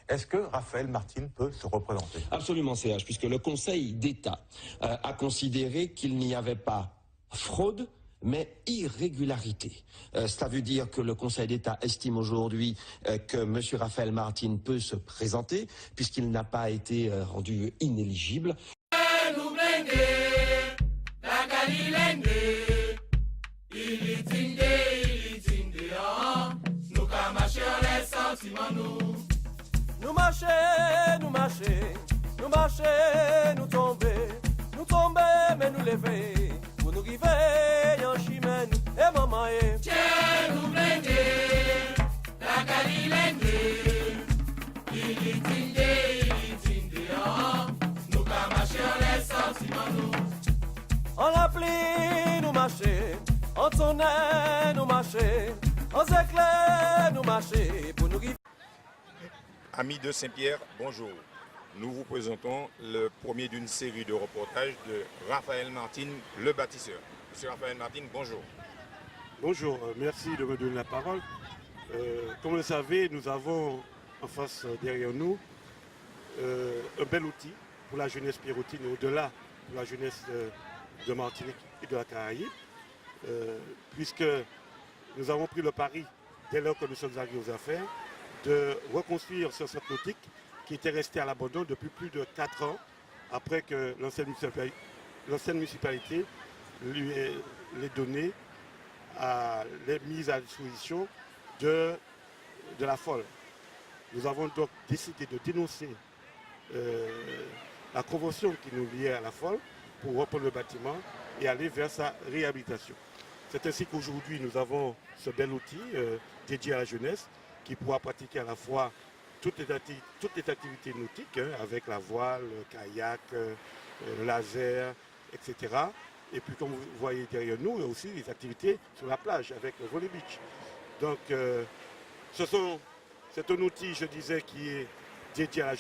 Est-ce que Raphaël Martin peut se représenter? Absolument, CH, puisque le Conseil d'État a considéré qu'il n'y avait pas fraude, mais irrégularité. Ça veut dire que le Conseil d'État estime aujourd'hui que M. Raphaël Martin peut se présenter, puisqu'il n'a pas été rendu inéligible. Nous marcher, nous tomber, nous tomber, mais nous lever, pour nous river, en chimène, et maman, tiens, nous blender, la galilende, il nous qu'à marcher les sentiments, nous. En la pluie, nous marcher, en tonnerre, nous marcher, en éclair, nous marcher, pour nous river. Amis de Saint-Pierre, bonjour. Nous vous présentons le premier d'une série de reportages de Raphaël Martin, le bâtisseur. Monsieur Raphaël Martin, bonjour. Bonjour, merci de me donner la parole. Comme vous le savez, nous avons en face derrière nous un bel outil pour la jeunesse pierrotine, au-delà de la jeunesse de Martinique et de la Caraïbe, puisque nous avons pris le pari, dès lors que nous sommes arrivés aux affaires, de reconstruire ce centre nautique qui était resté à l'abandon depuis plus de 4 ans, après que l'ancienne municipalité lui ait donné les mises à disposition de la FOL. Nous avons donc décidé de dénoncer la convention qui nous liait à la FOL pour reprendre le bâtiment et aller vers sa réhabilitation. C'est ainsi qu'aujourd'hui nous avons ce bel outil dédié à la jeunesse qui pourra pratiquer à la fois toutes les activités nautiques, avec la voile, le kayak, le laser, etc. Et puis comme vous voyez derrière nous, il y a aussi des activités sur la plage avec le volley beach. Donc c'est un outil, je disais, qui est dédié à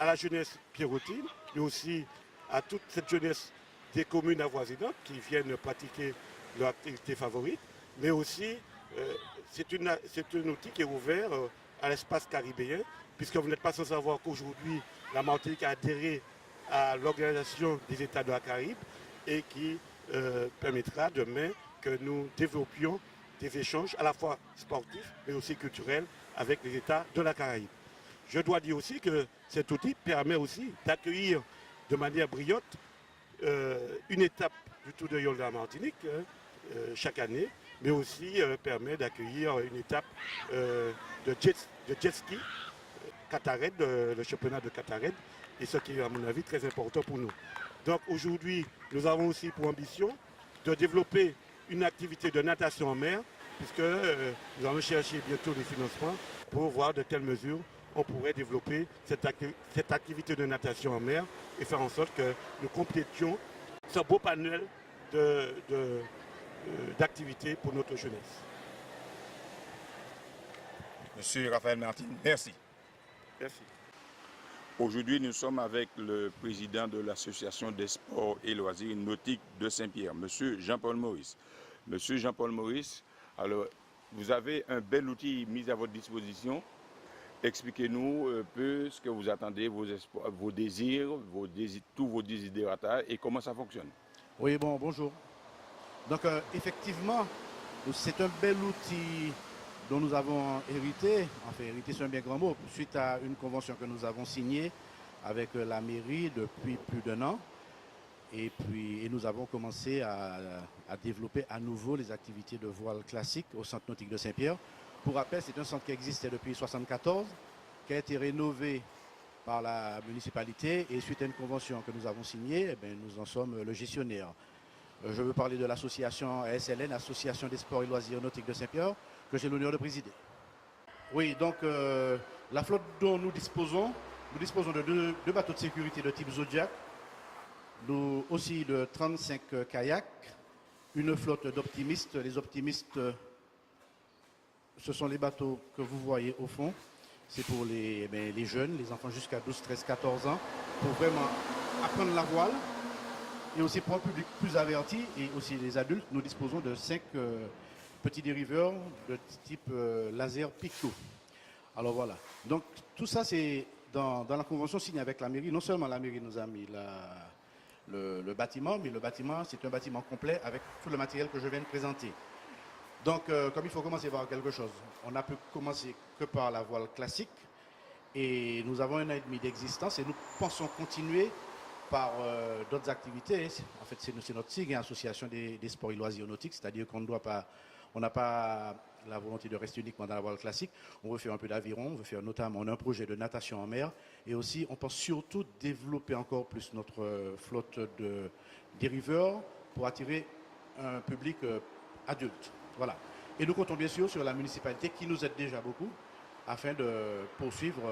la jeunesse pierrotine, mais aussi à toute cette jeunesse des communes avoisinantes qui viennent pratiquer leur activité favorite, mais aussi c'est un outil qui est ouvert à l'espace caribéen, puisque vous n'êtes pas sans savoir qu'aujourd'hui, la Martinique a adhéré à l'Organisation des États de la Caraïbe et qui permettra demain que nous développions des échanges à la fois sportifs, mais aussi culturels avec les États de la Caraïbe. Je dois dire aussi que cet outil permet aussi d'accueillir de manière brillante une étape du Tour de Yole de la Martinique chaque année, mais aussi permet d'accueillir une étape de jet ski, Qatarède, le championnat de Qatarède, et ce qui est à mon avis très important pour nous. Donc aujourd'hui, nous avons aussi pour ambition de développer une activité de natation en mer, puisque nous allons chercher bientôt des financements pour voir de quelles mesures on pourrait développer cette activité de natation en mer et faire en sorte que nous complétions ce beau panel d'activités pour notre jeunesse. Monsieur Raphaël Martin, merci. Merci. Aujourd'hui, nous sommes avec le président de l'Association des sports et loisirs nautiques de Saint-Pierre, monsieur Jean-Paul Maurice. Monsieur Jean-Paul Maurice, alors, vous avez un bel outil mis à votre disposition. Expliquez-nous un peu ce que vous attendez, vos désirs, tous vos desiderata et comment ça fonctionne. Oui, bon, bonjour. Donc, effectivement, c'est un bel outil dont nous avons hérité. Enfin, hérité, c'est un bien grand mot, suite à une convention que nous avons signée avec la mairie depuis plus d'1 an. Et nous avons commencé à développer à nouveau les activités de voile classique au centre nautique de Saint-Pierre. Pour rappel, c'est un centre qui existait depuis 1974, qui a été rénové par la municipalité et suite à une convention que nous avons signée, eh bien, nous en sommes le gestionnaire. Je veux parler de l'association ASLN, Association des sports et loisirs nautiques de Saint-Pierre, que j'ai l'honneur de présider. Oui, donc la flotte dont nous disposons de deux bateaux de sécurité de type Zodiac, nous aussi de 35 kayaks, une flotte d'optimistes. Les optimistes, ce sont les bateaux que vous voyez au fond. C'est pour les jeunes, les enfants jusqu'à 12, 13, 14 ans, pour vraiment apprendre la voile Et aussi pour un public plus averti et aussi les adultes, nous disposons de 5 petits dériveurs de type laser Picto. Alors voilà. Donc tout ça c'est dans la convention signée avec la mairie. Non seulement la mairie nous a mis le bâtiment, mais le bâtiment c'est un bâtiment complet avec tout le matériel que je viens de présenter. Donc comme il faut commencer par quelque chose, on n'a pu commencer que par la voile classique et nous avons 1 an et demi d'existence et nous pensons continuer par d'autres activités. En fait, c'est notre sigle, association des sports et loisirs nautiques, c'est-à-dire qu'on n'a pas la volonté de rester uniquement dans la voile classique. On veut faire un peu d'aviron, on veut faire notamment un projet de natation en mer et aussi on pense surtout développer encore plus notre flotte de dériveurs pour attirer un public adulte. Voilà. Et nous comptons bien sûr sur la municipalité qui nous aide déjà beaucoup afin de poursuivre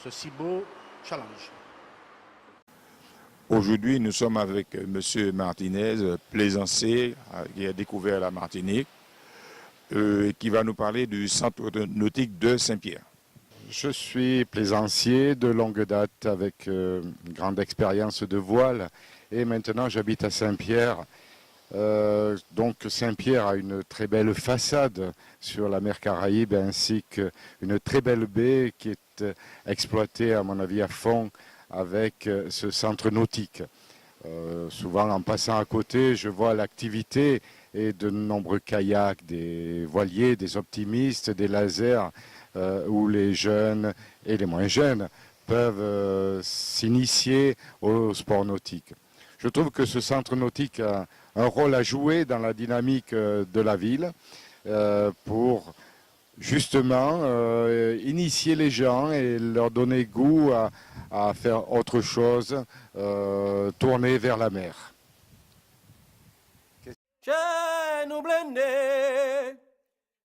ce si beau challenge. Aujourd'hui, nous sommes avec M. Martinez, plaisancier, qui a découvert la Martinique, qui va nous parler du centre nautique de Saint-Pierre. Je suis plaisancier de longue date avec une grande expérience de voile et maintenant j'habite à Saint-Pierre. Donc Saint-Pierre a une très belle façade sur la mer Caraïbe ainsi qu'une très belle baie qui est exploitée à mon avis à fond avec ce centre nautique. Souvent en passant à côté, je vois l'activité et de nombreux kayaks, des voiliers, des optimistes, des lasers où les jeunes et les moins jeunes peuvent s'initier au sport nautique. Je trouve que ce centre nautique a un rôle à jouer dans la dynamique de la ville pour justement initier les gens et leur donner goût à faire autre chose, tourner vers la mer. Chez nous blende,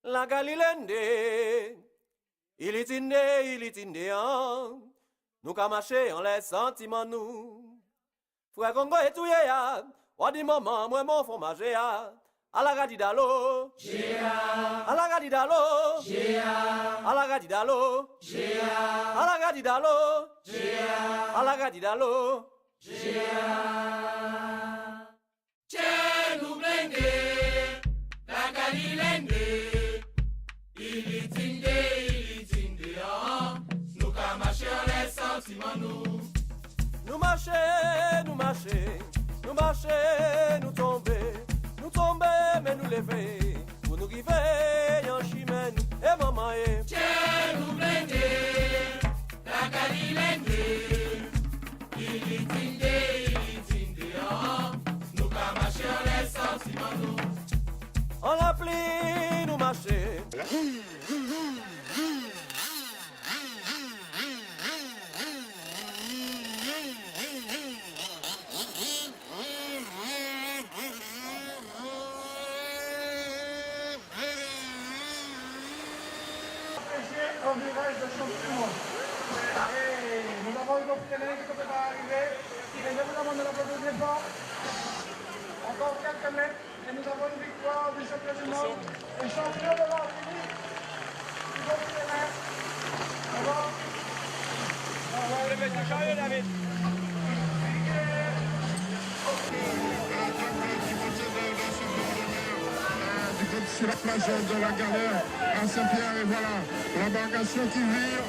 la galilende, il est indé, nous qu'à marcher en les sentiments nous. Frère Congo et tout ya, ou dit maman, moi mon fromage ya. À la gadidalo, à la gadidalo, à la gadidalo, à la gadidalo, à la gadidalo. Chez nous blende, la galilende, il est indé, nous qu'à marcher les sentiments nous. Nous marcher, nous marcher, nous marcher, nous tomber. Nous tomber, mais nous lever, pour nous arriver en chimène, et maman est. Chez nous blende, la galilende, il est indé, nous qu'à marcher les sentiments nous. On l'appli, nous marcher. En virage de champion du monde. Et nous avons une autre télé qui ne peut pas arriver. Il est évidemment de la deuxième fois. Encore quelques mètres et nous avons une victoire du champion du monde et champion de Martinique. Une autre télé. Au revoir. Le mec à carré, David. Sur la plage de la galère à Saint-Pierre et voilà l'embarcation qui vire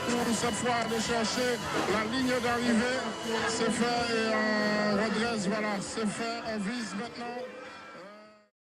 pour cette fois aller chercher la ligne d'arrivée. C'est fait et on redresse, voilà, c'est fait, on vise maintenant